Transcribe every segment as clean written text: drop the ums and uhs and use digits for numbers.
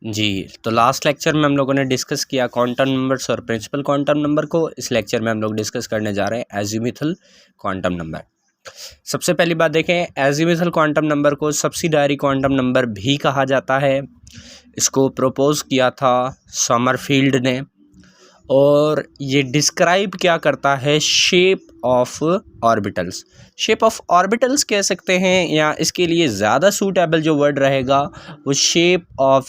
जी, तो last lecture में हम लोगों ने डिस्कस किया क्वांटम नंबर्स और प्रिंसिपल क्वांटम नंबर को। इस लेक्चर में हम लोग डिस्कस करने जा रहे हैं एजीमुथल क्वांटम नंबर। सबसे पहली बात देखें, एजीमुथल क्वांटम नंबर को सब्सिडायरी क्वांटम नंबर भी कहा जाता है। इसको प्रपोज किया था समरफील्ड ने, और ये डिस्क्राइब क्या करता है, shape of orbitals. Shape of orbitals कह सकते हैं, या इसके लिए ज़्यादा सूटेबल जो वर्ड रहेगा वो शेप ऑफ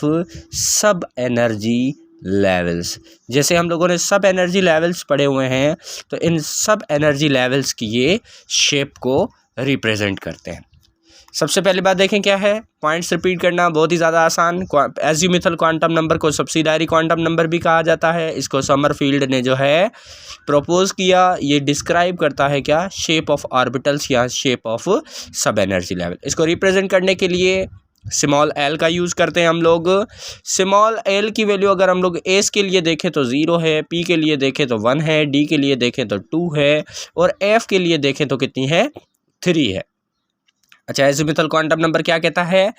सब एनर्जी लेवल्स। जैसे हम लोगों ने सब एनर्जी लेवल्स पढ़े हुए हैं, तो इन सब एनर्जी लेवल्स की ये शेप को रिप्रेजेंट करते हैं। सबसे पहली बात देखें क्या है, पॉइंट्स रिपीट करना बहुत ही ज़्यादा आसान। एजीमुथल क्वांटम नंबर को सब्सिडायरी क्वांटम नंबर भी कहा जाता है। इसको समरफील्ड ने जो है प्रपोज किया। ये डिस्क्राइब करता है क्या, शेप ऑफ ऑर्बिटल्स या शेप ऑफ सब एनर्जी लेवल। इसको रिप्रेजेंट करने के लिए स्मॉल एल का यूज़ करते हैं हम लोग। स्मॉल एल की वैल्यू अगर हम लोग एस के लिए देखें तो 0 है, पी के लिए देखें तो 1 है, डी के लिए देखें तो 2 है, और एफ के लिए देखें तो कितनी है, 3 है। अच्छा, एजीमुथल क्वांटम नंबर क्या कहता है,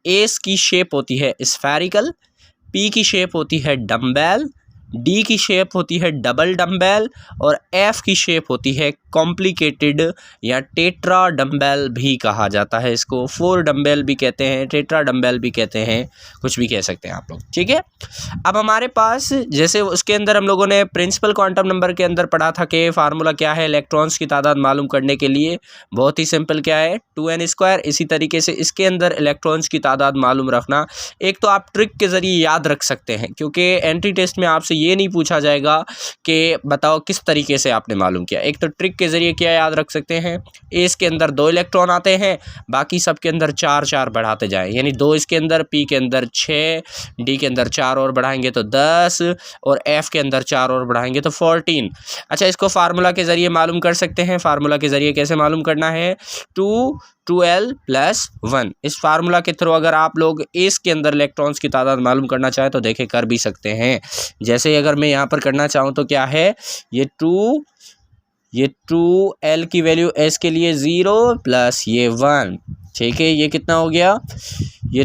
एस की शेप होती है स्फेरिकल, पी की शेप होती है डम्बेल, डी की शेप होती है डबल डम्बेल, और एफ की शेप होती है कॉम्प्लिकेटेड या टेट्रा डम्बेल भी कहा जाता है। इसको 4 डम्बेल भी कहते हैं, टेट्रा डम्बेल भी कहते हैं, कुछ भी कह सकते हैं आप लोग, ठीक है। अब हमारे पास जैसे उसके अंदर हम लोगों ने प्रिंसिपल क्वांटम नंबर के अंदर पढ़ा था कि फार्मूला क्या है इलेक्ट्रॉन्स की तादाद मालूम करने के लिए, बहुत ही सिंपल, क्या है, 2n²। इसी तरीके से इसके अंदर इलेक्ट्रॉन्स की तादाद मालूम रखना, एक तो आप ट्रिक के ज़रिए याद रख सकते हैं, क्योंकि एंट्री टेस्ट में आपसे ये नहीं पूछा जाएगा कि बताओ किस तरीके से आपने मालूम किया। एक तो ट्रिक के ज़रिए क्या याद रख सकते हैं, एस के अंदर 2 इलेक्ट्रॉन आते हैं, बाकी सब के अंदर 4 बढ़ाते जाएं, यानी 2 इसके अंदर, पी के अंदर 6, डी के अंदर 4 और बढ़ाएंगे तो 10, और एफ के अंदर 4 और बढ़ाएंगे तो 14। अच्छा, इसको फार्मूला के ज़रिए मालूम कर सकते हैं। फार्मूला के ज़रिए कैसे मालूम करना है, 2l+1। इस फार्मूला के थ्रू अगर आप लोग एस के अंदर इलेक्ट्रॉन्स की तादाद मालूम करना चाहें तो देखें कर भी सकते हैं। जैसे अगर मैं यहाँ पर करना चाहूँ तो क्या है, ये 2l की वैल्यू एस के लिए 0 प्लस ये 1, ठीक है। ये कितना हो गया, ये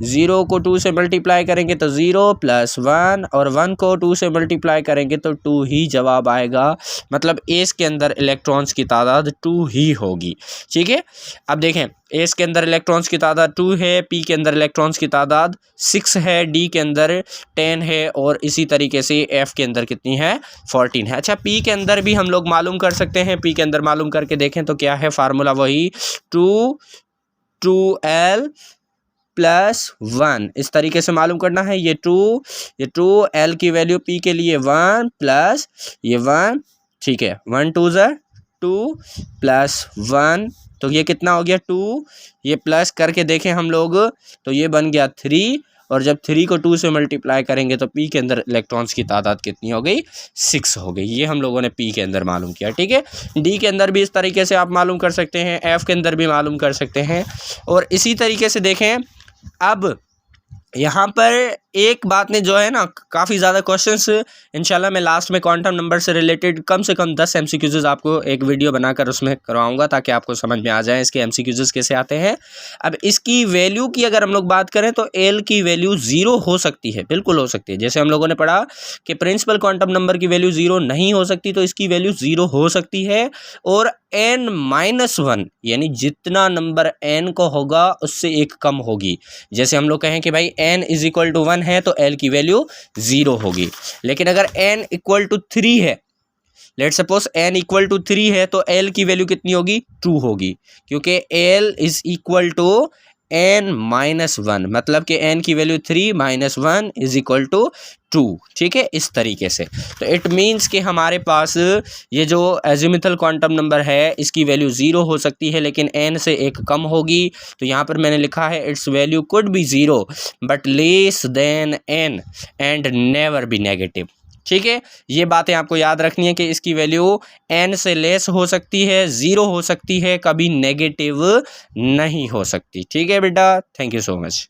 0 को 2 से मल्टीप्लाई करेंगे तो 0 प्लस 1, और 1 को 2 से मल्टीप्लाई करेंगे तो 2 ही जवाब आएगा। मतलब एस के अंदर इलेक्ट्रॉन्स की तादाद 2 ही होगी, ठीक है। अब देखें, एस के अंदर इलेक्ट्रॉन्स की तादाद 2 है, पी के अंदर इलेक्ट्रॉन्स की तादाद 6 है, डी के अंदर 10 है, और इसी तरीके से एफ के अंदर कितनी है, 14 है। अच्छा, पी के अंदर भी हम लोग मालूम कर सकते हैं। पी के अंदर मालूम करके देखें तो क्या है, फार्मूला वही 2l+1 इस तरीके से मालूम करना है। ये 2l की वैल्यू पी के लिए 1 प्लस ये 1, ठीक है, 1 2 ज़ा 2 प्लस 1, तो ये कितना हो गया 2, ये प्लस करके देखें हम लोग तो ये बन गया 3, और जब 3 को 2 से मल्टीप्लाई करेंगे तो पी के अंदर इलेक्ट्रॉन्स की तादाद कितनी हो गई, 6 हो गई। ये हम लोगों ने पी के अंदर मालूम किया, ठीक है। डी के अंदर भी इस तरीके से आप मालूम कर सकते हैं, एफ के अंदर भी मालूम कर सकते हैं, और इसी तरीके से देखें। अब यहाँ पर एक बात ने जो है ना, काफ़ी ज़्यादा क्वेश्चंस इंशाल्लाह मैं लास्ट में क्वांटम नंबर से रिलेटेड कम से कम 10 MCQs आपको एक वीडियो बनाकर उसमें करवाऊंगा, ताकि आपको समझ में आ जाए इसके MCQs कैसे आते हैं। अब इसकी वैल्यू की अगर हम लोग बात करें तो एल की वैल्यू 0 हो सकती है, बिल्कुल हो सकती है। जैसे हम लोगों ने पढ़ा कि प्रिंसिपल क्वांटम नंबर की वैल्यू 0 नहीं हो सकती, तो इसकी वैल्यू 0 हो सकती है। और n-1 यानी जितना नंबर n को होगा उससे एक कम होगी। जैसे हम लोग कहें कि भाई n = 1 है तो l की वैल्यू 0 होगी। लेकिन अगर n = 3 है, लेट सपोज n = 3 है, तो l की वैल्यू कितनी होगी, 2 होगी, क्योंकि l = n-1, मतलब कि n की वैल्यू 3 - 1 = 2, ठीक है, इस तरीके से। तो इट मीन्स कि हमारे पास ये जो एजीमुथल क्वांटम नंबर है इसकी वैल्यू 0 हो सकती है, लेकिन n से एक कम होगी। तो यहाँ पर मैंने लिखा है it's value could be 0 but less than n and never be negative, ठीक है। ये बातें आपको याद रखनी है कि इसकी वैल्यू n से लेस हो सकती है, 0 हो सकती है, कभी नेगेटिव नहीं हो सकती, ठीक है बेटा। Thank you so much.